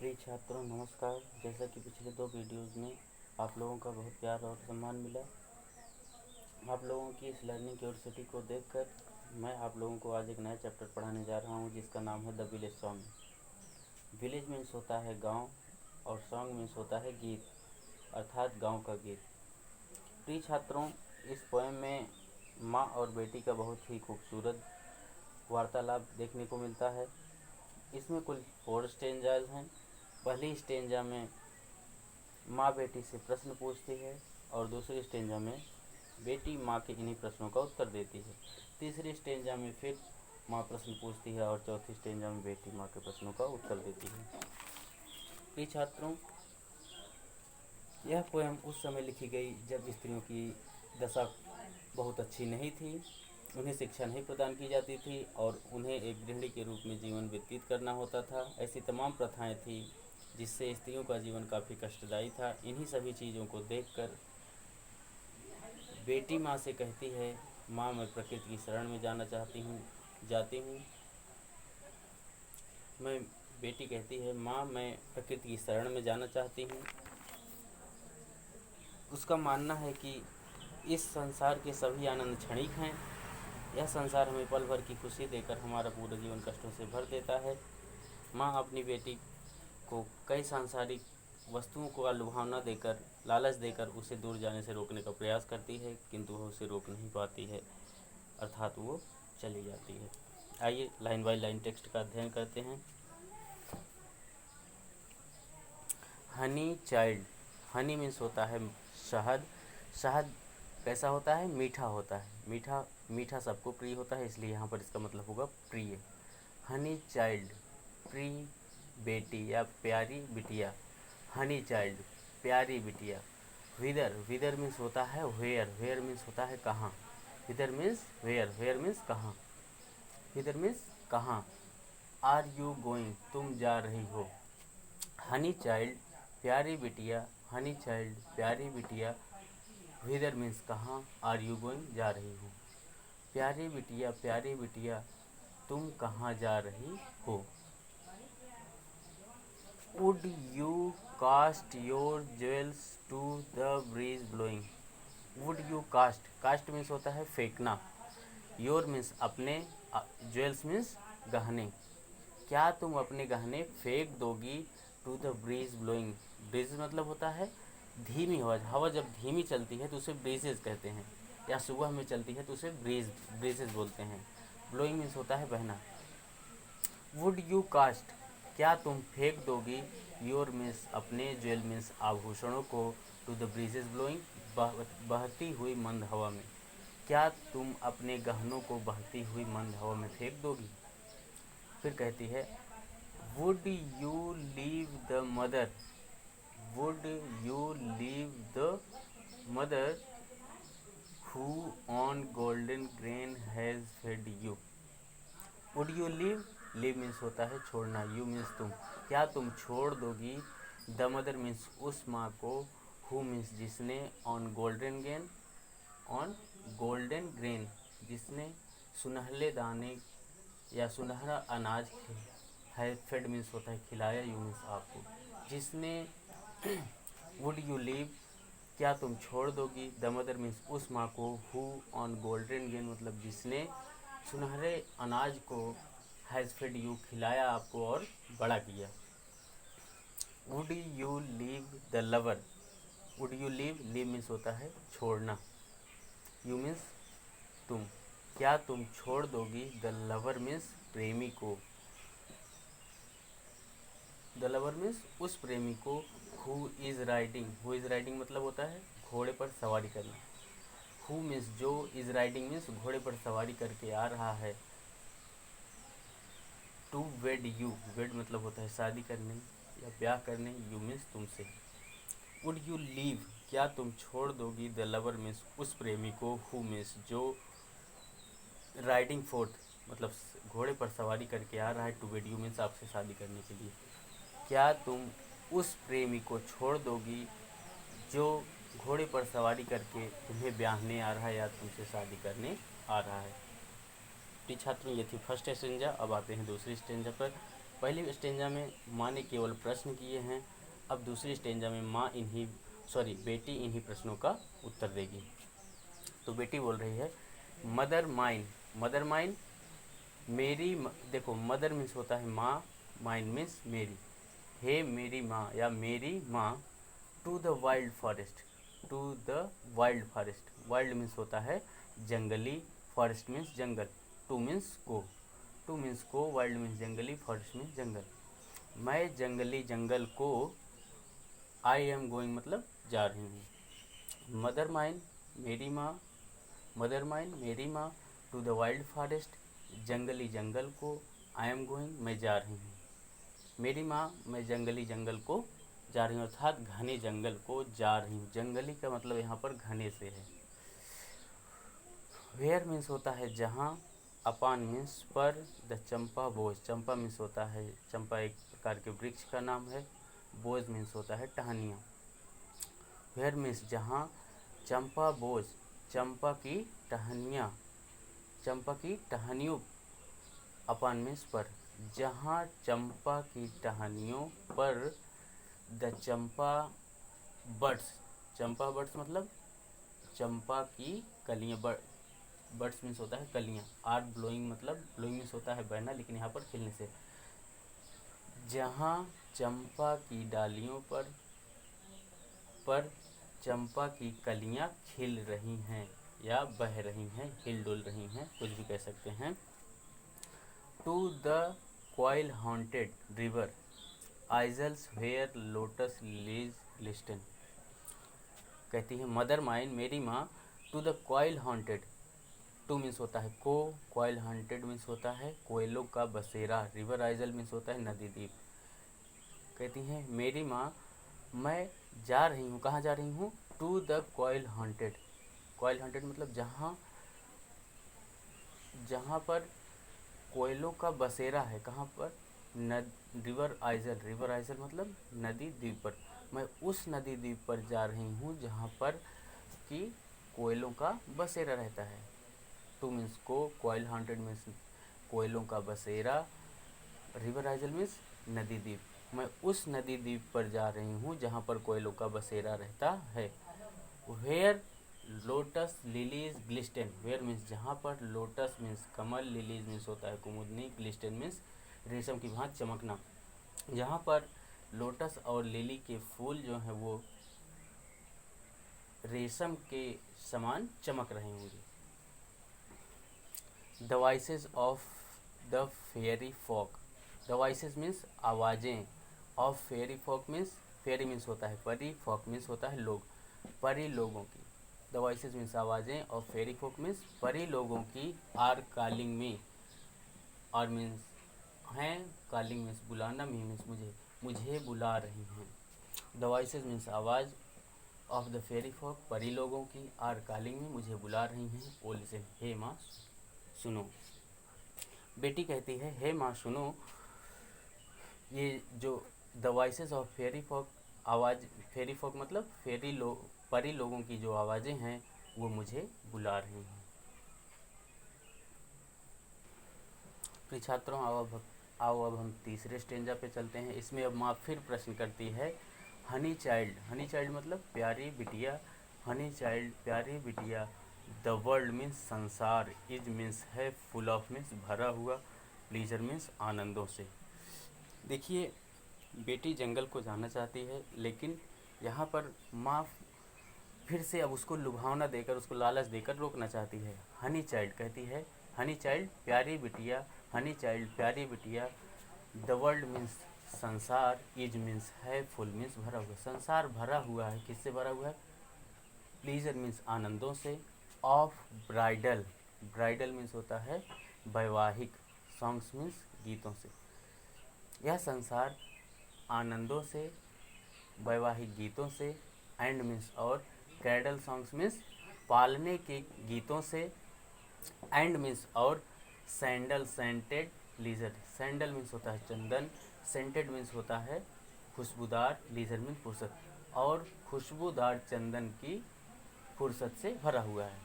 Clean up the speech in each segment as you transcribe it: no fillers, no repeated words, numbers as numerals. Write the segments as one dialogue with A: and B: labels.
A: प्रिय छात्रों नमस्कार। जैसा कि पिछले दो वीडियोज़ में आप लोगों का बहुत प्यार और सम्मान मिला, आप लोगों की इस लर्निंग क्यूरियोसिटी को देखकर मैं आप लोगों को आज एक नया चैप्टर पढ़ाने जा रहा हूं, जिसका नाम है the village song. Village means होता है गांव और सॉन्ग मीन्स होता है गीत, अर्थात गांव का गीत। प्रिय छात्रों, इस पोएम में माँ और बेटी का बहुत ही खूबसूरत वार्तालाप देखने को मिलता है। इसमें कुल 4 स्टेंजाज हैं। पहली स्टेंजा में माँ बेटी से प्रश्न पूछती है और दूसरी स्टेंजा में बेटी माँ के इन्हीं प्रश्नों का उत्तर देती है। तीसरी स्टेंजा में फिर माँ प्रश्न पूछती है और चौथी स्टेंजा में बेटी माँ के प्रश्नों का उत्तर देती है। प्रिय छात्रों, यह पोएम उस समय लिखी गई जब स्त्रियों की दशा बहुत अच्छी नहीं थी, उन्हें शिक्षा नहीं प्रदान की जाती थी और उन्हें एक गृहिणी के रूप में जीवन व्यतीत करना होता था। ऐसी तमाम प्रथाएं थी जिससे स्त्रियों का जीवन काफ़ी कष्टदायी था। इन्हीं सभी चीज़ों को देखकर बेटी माँ से कहती है, माँ मैं प्रकृति की शरण में जाती हूँ। बेटी कहती है, माँ मैं प्रकृति की शरण में जाना चाहती हूँ। उसका मानना है कि इस संसार के सभी आनंद क्षणिक हैं। यह संसार हमें पल भर की खुशी देकर हमारा पूरा जीवन कष्टों से भर देता है। माँ अपनी बेटी को कई सांसारिक वस्तुओं को लुभावना देकर, लालच देकर उसे दूर जाने से रोकने का प्रयास करती है, किंतु वह उसे रोक नहीं पाती है, अर्थात वो चली जाती है। आइए लाइन बाय लाइन टेक्स्ट का अध्ययन करते हैं। Honey child. हनी मीन्स होता है शहद। शहद कैसा होता है? मीठा होता है। मीठा सबको प्रिय होता है, इसलिए यहाँ पर इसका मतलब होगा प्रिय। हनी चाइल्ड, प्रिय बेटी या प्यारी बिटिया। हनी चाइल्ड, प्यारी बिटिया। विदर, विदर मीन्स होता है वेयर। वेयर मीन्स होता है कहाँ। विदर मीन्स वेयर। वेयर मीन्स कहाँ। विदर मीन्स कहाँ। आर यू गोइंग, तुम जा रही हो। हनी चाइल्ड, प्यारी बिटिया। हनी चाइल्ड, प्यारी बिटिया। विदर मीन्स कहाँ। आर यू गोइंग, जा रही हो। प्यारी बिटिया, तुम कहाँ जा रही हो। Would you cast your jewels to the breeze blowing? Would you cast? Cast means होता है फेंकना। Your means अपने, jewels means गहने। क्या तुम अपने गहने फेंक दोगी? To the breeze blowing. Breeze मतलब होता है धीमी हवा। हवा जब धीमी चलती है तो उसे ब्रीजेज कहते हैं, या सुबह में चलती है तो उसे ब्रीजेज बोलते हैं। ब्लोइंग मीन्स होता है बहना। वुड यू कास्ट, क्या तुम फेंक दोगी? योर मीन्स अपने, ज्वेल मीन्स आभूषणों को, टू द ब्रीजेज ब्लोइंग बहती हुई मंद हवा में। क्या तुम अपने गहनों को बहती हुई मंद हवा में फेंक दोगी? फिर कहती है, would you leave the mother, would you leave the mother who on golden grain has fed you. Would you leave, leave means होता है छोड़ना, यू मीन्स तुम। क्या तुम छोड़ दोगी? द मदर मीन्स उस माँ को, हु मीन्स जिसने, on golden grain, on golden grain जिसने सुनहले दाने या सुनहरा अनाज है। फेड मीन्स होता है खिलाया, यू मीन्स आपको, जिसने। वुड यू लीव, क्या तुम छोड़ दोगी? द मदर मीन्स उस माँ को, हु ऑन गोल्डन ग्रेन मतलब जिसने सुनहरे अनाज को, हैज़ फेड यू खिलाया आपको और बड़ा किया। Would you leave the lover, would you leave, leave means होता है छोड़ना, यू मीन्स तुम। क्या तुम छोड़ दोगी? द लवर मीन्स प्रेमी को, द लवर मीन्स उस प्रेमी को, who is riding, who is riding मतलब होता है घोड़े पर सवारी करना। हु मीन्स जो, इज़ राइडिंग मीन्स घोड़े पर सवारी करके आ रहा है। टू वेड यू, वेड मतलब होता है शादी करने या ब्याह करने, यू मीन्स तुमसे। वुड यू लीव, क्या तुम छोड़ दोगी? द लवर मीन्स उस प्रेमी को, हु मीन्स जो, राइडिंग फोर्थ मतलब घोड़े पर सवारी करके आ रहा है, टू वेड यू मीन्स आपसे शादी करने के लिए। क्या तुम उस प्रेमी को छोड़ दोगी जो घोड़े पर सवारी करके तुम्हें ब्याहने आ रहा है या तुमसे शादी करने आ रहा है। प्रिय छात्रों, ये थी फर्स्ट स्टेंजा। अब आते हैं दूसरी स्टेंजा पर। पहली स्टेंजा में माँ ने केवल प्रश्न किए हैं, अब दूसरी स्टेंजा में बेटी इन्हीं प्रश्नों का उत्तर देगी। तो बेटी बोल रही है मदर माइन, मदर माइन देखो मदर मीन्स होता है माँ, माइन मीन्स मेरी। हे मेरी माँ या मेरी माँ, to the wild forest, to the wild forest, wild means होता है जंगली, फॉरेस्ट मीन्स जंगल, टू मीन्स को, वाइल्ड मीन्स जंगली, फॉरेस्ट मीन्स जंगल। मैं जंगली जंगल को, आई एम गोइंग मतलब जा रही हूँ। मदर माइन मेरी माँ, मदर माइन मेरी माँ, टू द वाइल्ड फॉरेस्ट जंगली जंगल को, आई एम गोइंग मैं जा रही हूँ। मेरी माँ मैं जंगली जंगल को जा रही हूँ, अर्थात घने जंगल को जा रही हूँ। जंगली का मतलब यहाँ पर घने से है। वेयर मीन्स होता है जहाँ, अपान मीन्स पर, द चंपा बोझ, चंपा मीन्स होता है, चंपा एक प्रकार के वृक्ष का नाम है, बोझ मीन्स होता है टहनियाँ। वेयर मीन्स जहाँ, चंपा बोझ चंपा की टहनियाँ, चंपा की टहनियों, अपान मीन्स पर, जहाँ चंपा की टहनियों पर, the Champa buds, Champa buds मतलब चंपा की कलियाँ, बड्स मीन्स होता है कलियाँ, आर ब्लोइंग मतलब ब्लोइंग मीन्स होता है बहना, लेकिन यहाँ पर खिलने से, जहाँ चंपा की डालियों पर चंपा की कलियाँ खिल रही हैं या बह रही हैं, हिल डुल रही हैं, कुछ भी कह सकते हैं। To the quail haunted river isles where lotus lilies glisten, कहती है मदर माइन मेरी माँ, to the quail haunted, to means होता है को, क्वाइल हॉन्टेड मीन्स होता है कोयलों का बसेरा, रिवर आइजल मीन्स होता है नदी द्वीप। कहती हैं मेरी माँ मैं जा रही हूँ, कहाँ जा रही हूँ, to the quail haunted, quail haunted मतलब जहाँ पर कोयलों का बसेरा है, कहाँ पर, रिवर आइजल, रिवर आइजल मतलब नदी द्वीप पर, मैं उस नदी द्वीप पर जा रही हूँ जहाँ पर कि कोयलों का बसेरा रहता है। टू मीन्स को, क्वाइल हॉन्टेड मीन्स कोयलों का बसेरा, रिवर आइजल मीन्स नदी द्वीप, मैं उस नदी द्वीप पर जा रही हूँ जहाँ पर कोयलों का बसेरा रहता है। Where lotus lilies glisten, where means जहाँ पर, लोटस मीन्स कमल, लिलीज मीन्स होता है कुमुदनी, ग्लिस्टन मीन्स रेशम की भांति चमकना, जहाँ पर लोटस और लिली के फूल जो हैं वो रेशम के समान चमक रहे होंगे। The voices of the fairy folk, the voices means आवाज़ें, of fairy folk means, fairy means होता है परी, फॉक मीन्स होता है लोग, परी लोगों की, द वॉइसेस मीन्स आवाज़ें, और फेरी फॉक मीन्स परी लोगों की, आर कॉलिंग मी, और मीन्स हैं, कॉलिंग मीन्स बुलाना, मी मीन्स मुझे बुला रही हैं। द वॉइसेस मीन्स आवाज़, ऑफ द फेरी फॉक परी लोगों की, आर कॉलिंग मी मुझे बुला रही हैं, ओ लिसन हे माँ सुनो। बेटी कहती है हे माँ सुनो, ये जो the voices of fairy folk, आवाज़, फेरी फॉक मतलब परी लोगों की जो आवाज़ें हैं वो मुझे बुला रही हैं। प्रिय छात्रों आओ अब हम तीसरे स्टेंजा पे चलते हैं। इसमें अब माँ फिर प्रश्न करती है हनी चाइल्ड, हनी चाइल्ड मतलब प्यारी बिटिया, हनी चाइल्ड प्यारी बिटिया, द वर्ल्ड मीन्स संसार, इज मीन्स है, फुल ऑफ मीन्स भरा हुआ, प्लीजर मीन्स आनंदों से। देखिए बेटी जंगल को जाना चाहती है, लेकिन यहाँ पर माँ फिर से अब उसको लुभावना देकर, उसको लालच देकर रोकना चाहती है। हनी चाइल्ड कहती है, हनी चाइल्ड प्यारी बिटिया, हनी चाइल्ड प्यारी बिटिया, द वर्ल्ड मीन्स संसार, इज मीन्स है, फुल मीन्स भरा हुआ, संसार भरा हुआ है, किससे भरा हुआ है, प्लीजर मीन्स आनंदों से, ऑफ ब्राइडल, ब्राइडल मीन्स होता है वैवाहिक, सॉन्ग्स मीन्स गीतों से, यह संसार आनंदों से, वैवाहिक गीतों से, एंड मीन्स और, कैडल सॉन्ग्स मीन्स पालने के गीतों से, एंड मीन्स और, sandal scented leisure, sandal means होता है चंदन, सेंटेड मीन्स होता है खुशबूदार, लीजर मीन्स फुर्सत, और खुशबूदार चंदन की फुर्सत से भरा हुआ है।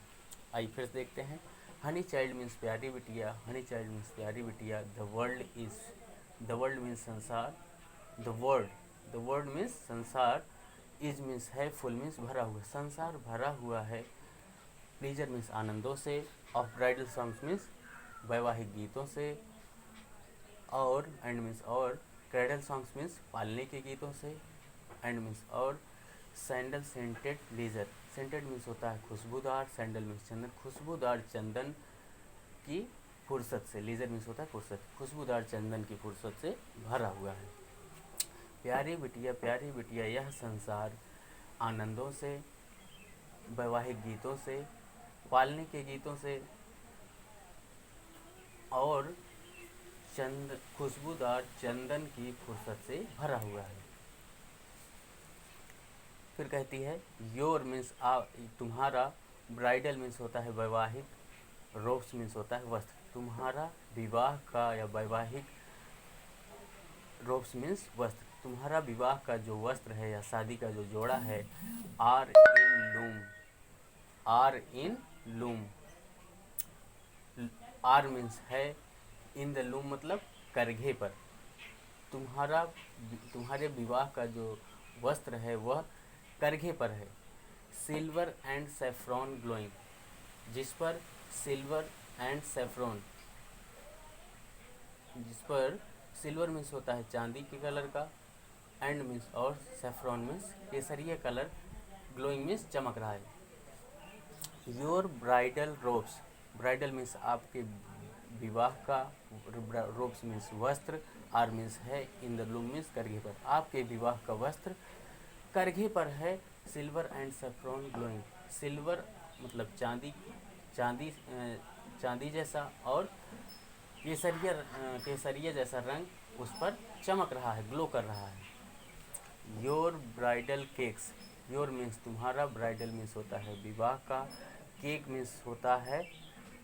A: आइए फिर से देखते हैं। हनी चाइल्ड मीन्स प्यारी बिटिया, हनी चाइल्ड मीन्स प्यारी बिटिया, the world is the world means संसार, द वर्ल्ड मीन्स संसार, इज मीन्स है, फुल मीन्स भरा हुआ, संसार भरा हुआ है। प्लीजर मीन्स आनंदों से, ऑफ ब्राइडल सॉन्ग्स मीन्स वैवाहिक गीतों से, और एंड मीन्स और, क्रेडल सॉन्ग्स मीन्स पालने के गीतों से, एंड मीन्स और, sandal scented leisure, scented means होता है खुशबूदार, सैंडल मीन्स चंदन, खुशबूदार चंदन की फुर्सत से, लेजर मीन्स होता है फुर्सत, खुशबूदार चंदन की फुर्सत से भरा हुआ है। प्यारी बिटिया यह संसार आनंदों से, वैवाहिक गीतों से, पालने के गीतों से और खुशबूदार चंदन की फुर्सत से भरा हुआ है। फिर कहती है योर मीन्स तुम्हारा, ब्राइडल मीन्स होता है वैवाहिक, रोब्स मीन्स होता है वस्त्र, तुम्हारा विवाह का या वैवाहिक, रोब्स मीन्स वस्त्र, तुम्हारा विवाह का जो वस्त्र है या शादी का जो जोड़ा है, are in loom, are in loom, are means है, इन द लूम मतलब करघे पर, तुम्हारे विवाह का जो वस्त्र है वह करघे पर है। सिल्वर एंड सेफ्रॉन ग्लोइंग, जिस पर सिल्वर एंड सेफ्रॉन, जिस पर सिल्वर मीन्स होता है चांदी के कलर का, एंड मीन्स और, सेफ्रॉन मीन्स केसरिया कलर, ग्लोइंग मीन्स चमक रहा है। Your bridal ropes, bridal means आपके विवाह का, रोब्स मीन्स वस्त्र, आर मीन्स है, इन द लूम मीन्स करघे पर, आपके विवाह का वस्त्र करघे पर है। Silver and saffron glowing, silver मतलब चांदी, चांदी चांदी जैसा, और केसरिया जैसा रंग उस पर चमक रहा है, ग्लो कर रहा है। Your bridal cakes, your means तुम्हारा, ब्राइडल मीन्स होता है विवाह का, केक मीन्स होता है,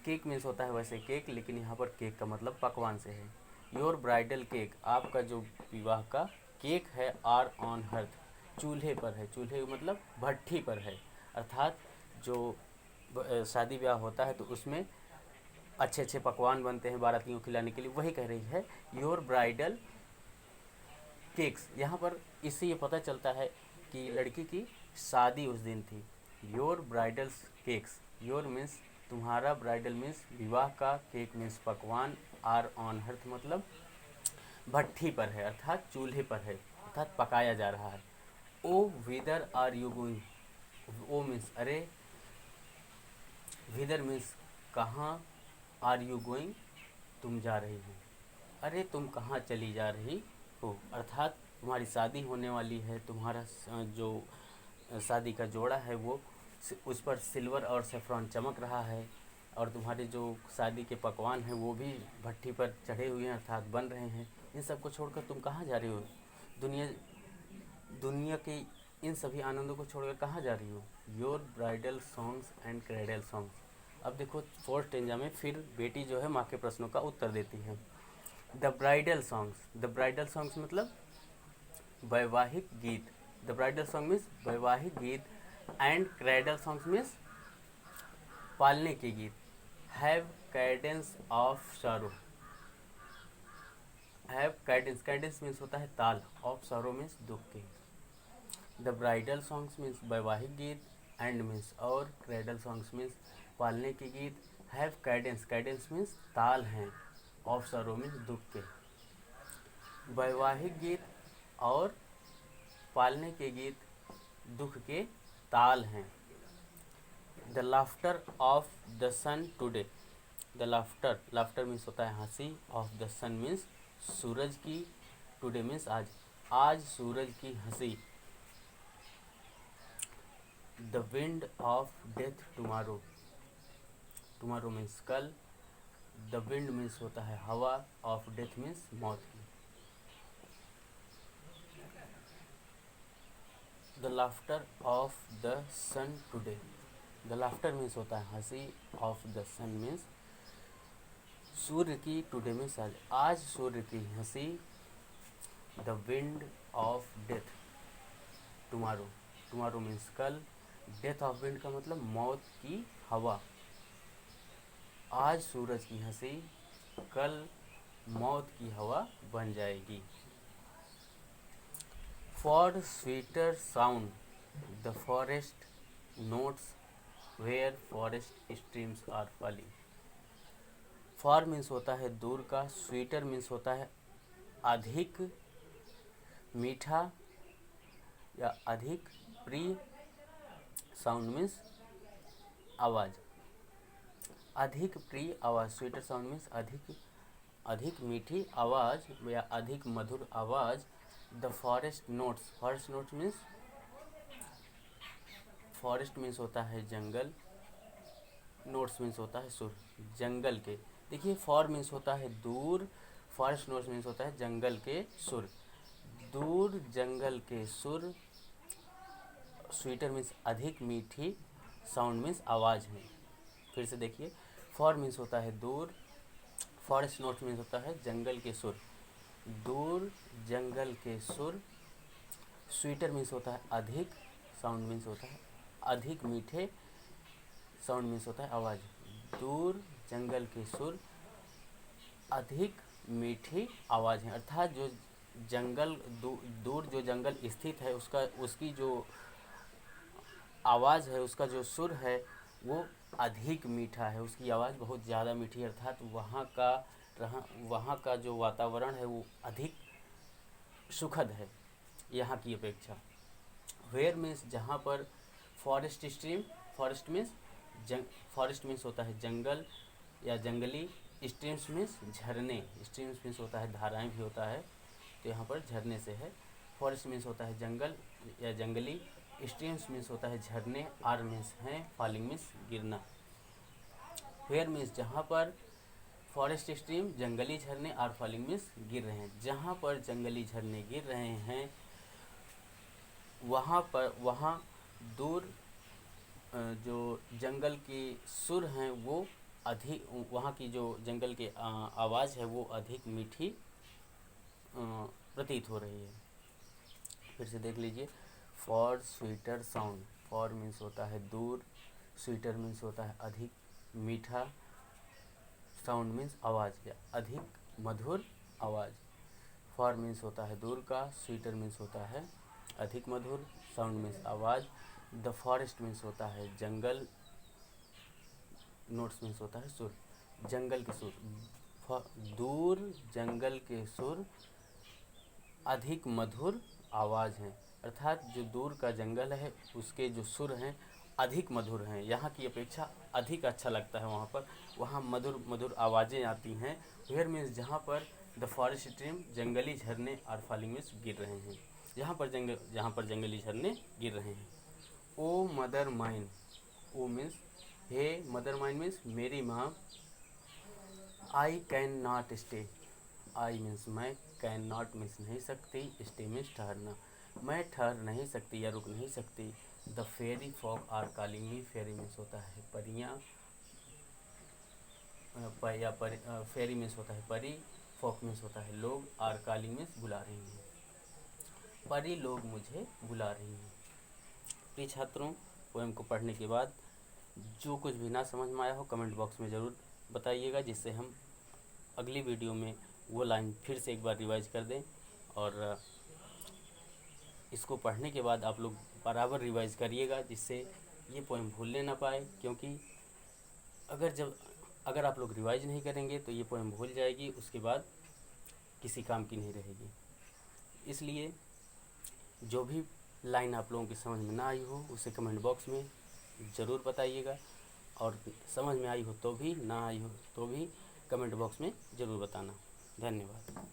A: केक मीन्स होता है वैसे केक, लेकिन यहाँ पर केक का मतलब पकवान से है। योर ब्राइडल केक, आपका जो विवाह का केक है, आर ऑन हर्थ, चूल्हे पर है, चूल्हे मतलब भट्ठी पर है, अर्थात जो शादी ब्याह होता है तो उसमें अच्छे अच्छे पकवान बनते हैं बारातियों को खिलाने के लिए, वही कह रही है योर ब्राइडल केक्स। यहाँ पर इससे ये पता चलता है कि लड़की की शादी उस दिन थी। Your bridal cakes, your means तुम्हारा, ब्राइडल मीन्स विवाह का, केक मीन्स पकवान, आर ऑन हर्थ मतलब भट्ठी पर है, अर्थात चूल्हे पर है, अर्थात पकाया जा रहा है। Oh whither are you going, oh means अरे, विदर मीन्स कहाँ, आर यू गोइंग तुम जा रही हो, अरे तुम कहाँ चली जा रही हो, अर्थात तुम्हारी शादी होने वाली है, तुम्हारा जो शादी का जोड़ा है वो, उस पर सिल्वर और सेफ्रॉन चमक रहा है, और तुम्हारे जो शादी के पकवान हैं वो भी भट्ठी पर चढ़े हुए हैं, अर्थात बन रहे हैं। इन सब को छोड़कर तुम कहाँ जा रही हो, दुनिया के इन सभी आनंदों को छोड़कर कहाँ जा रही हो। Your bridal songs and cradle songs. अब देखो फोर्थ स्टेंजा में फिर बेटी जो है माँ के प्रश्नों का उत्तर देती है। The bridal songs, the bridal songs मतलब वैवाहिक गीत, द ब्राइडल सॉन्ग मीन्स वैवाहिक गीत, एंड क्रेडल सॉन्ग्स मीन्स पालने के गीत, have Cadence of sorrow, have Cadence, Cadence means होता है ताल, ऑफ सॉरो मीन्स दुख के। द ब्राइडल सॉन्ग्स मीन्स वैवाहिक गीत, एंड मीन्स और, क्रेडल सॉन्ग्स मीन्स पालने के गीत, हैव कैडेंस, कैडेंस मीन्स ताल हैं, ऑफ सॉरो मीन्स दुख के। वैवाहिक गीत और पालने के गीत दुख के ताल हैं। The laughter of the sun today, the laughter, laughter means होता है हंसी, ऑफ द सन मीन्स सूरज की, टुडे मीन्स आज, आज सूरज की हंसी। The wind of death tomorrow, tomorrow means कल, द विंड मीन्स होता है हवा, ऑफ डेथ मीन्स मौत की। The laughter of the sun today, the laughter means होता है हंसी, ऑफ द सन मीन्स सूर्य की, टुडे मीन्स आज, आज सूर्य की हंसी। The wind of death tomorrow, tomorrow means कल, डेथ ऑफ विंड का मतलब मौत की हवा, आज सूरज की हंसी, कल मौत की हवा बन जाएगी। Far sweeter sound the forest notes where forest streams are falling. Far means होता है दूर का, स्वीटर मीन्स होता है अधिक मीठा या अधिक प्रिय, साउंड मीन्स आवाज़, अधिक प्रिय आवाज़। स्वीटर साउंड मीन्स अधिक मीठी आवाज़ या अधिक मधुर आवाज़। The forest notes, forest notes means, forest means होता है जंगल, नोट्स मीन्स होता है सुर, जंगल के। देखिए फॉर मीन्स होता है दूर, फॉरेस्ट नोट्स मीन्स होता है जंगल के सुर, दूर जंगल के सुर। स्वीटर मीन्स अधिक मीठी, साउंड मीन्स आवाज़ है। फिर से देखिए, फॉर मीन्स होता है दूर, फॉरेस्ट नोट्स मीन्स होता है जंगल के सुर, दूर जंगल के सुर। स्वीटर मीन्स होता है अधिक, साउंड मीन्स होता है अधिक मीठे, साउंड मीन्स होता है आवाज़। दूर जंगल के सुर, अधिक मीठी आवाज़ है। अर्थात जो जंगल दूर जो जंगल स्थित है उसकी जो आवाज़ है, उसका जो सुर है वो अधिक मीठा है, उसकी आवाज़ बहुत ज़्यादा मीठी है। अर्थात वहाँ का जो वातावरण है वो अधिक सुखद है यहाँ की अपेक्षा। वेयर मीन्स जहाँ पर, फॉरेस्ट स्ट्रीम, फॉरेस्ट मीन्स होता है जंगल या जंगली, स्ट्रीम्स मीन्स झरने, स्ट्रीम्स मीन्स होता है धाराएं भी होता है, तो यहाँ पर झरने से है। फॉरेस्ट मीन्स होता है जंगल या जंगली, स्ट्रीम्स मीन्स होता है झरने, आर मीन्स हैं, फॉलिंग मीन्स गिरना। वेयर मीन्स जहाँ पर, फॉरेस्ट स्ट्रीम जंगली झरने, आर फॉलिंग मीन्स गिर रहे हैं। जहाँ पर जंगली झरने गिर रहे हैं वहाँ दूर जो जंगल की सुर हैं वो अधिक, वहाँ की जो जंगल की आवाज़ है वो अधिक मीठी प्रतीत हो रही है। फिर से देख लीजिए, far sweeter sound, far means होता है दूर, स्वीटर मीन्स होता है अधिक मीठा, साउंड मीन्स आवाज़ या अधिक मधुर आवाज़। फॉर मीन्स होता है दूर का, स्वीटर मीन्स होता है अधिक मधुर, साउंड मीन्स आवाज़। द फॉरेस्ट मीन्स होता है जंगल, नोट्स मीन्स होता है सुर, जंगल के सुर। दूर जंगल के सुर, अधिक मधुर आवाज़ हैं। अर्थात जो दूर का जंगल है उसके जो सुर हैं अधिक मधुर हैं, यहाँ की अपेक्षा अधिक अच्छा लगता है वहाँ मधुर मधुर आवाज़ें आती हैं। वेयर मीन्स जहाँ पर, द फॉरेस्ट स्ट्रीम जंगली झरने, आर फॉलिंग मीन्स गिर रहे हैं, जहाँ पर जंगली झरने गिर रहे हैं। ओ मदर माइन, ओ मीन्स हे, मदर माइन मीन्स मेरी माँ। I can not stay, I means मैं, कैन नॉट मीन्स नहीं सकती, स्टे मीन्स ठहरना, मैं ठहर नहीं सकती या रुक नहीं सकती। The fairy folk are calling me, fairy means होता है परियाँ, फेरी मीन्स होता है परी, फॉक मीन्स होता है लोग, आर कॉलिंग मीन्स बुला रही हैं, परी लोग मुझे बुला रही हैं। प्रिय छात्रों, पोएम को पढ़ने के बाद जो कुछ भी ना समझ में आया हो कमेंट बॉक्स में ज़रूर बताइएगा, जिससे हम अगली वीडियो में वो लाइन फिर से एक बार रिवाइज कर दें। और इसको पढ़ने के बाद आप लोग बराबर रिवाइज करिएगा, जिससे ये पोएम भूलने ना पाए, क्योंकि अगर आप लोग रिवाइज नहीं करेंगे तो ये पोएम भूल जाएगी, उसके बाद किसी काम की नहीं रहेगी। इसलिए जो भी लाइन आप लोगों की समझ में ना आई हो उसे कमेंट बॉक्स में ज़रूर बताइएगा, और समझ में आई हो तो भी, ना आई हो तो भी कमेंट बॉक्स में ज़रूर बताना। धन्यवाद।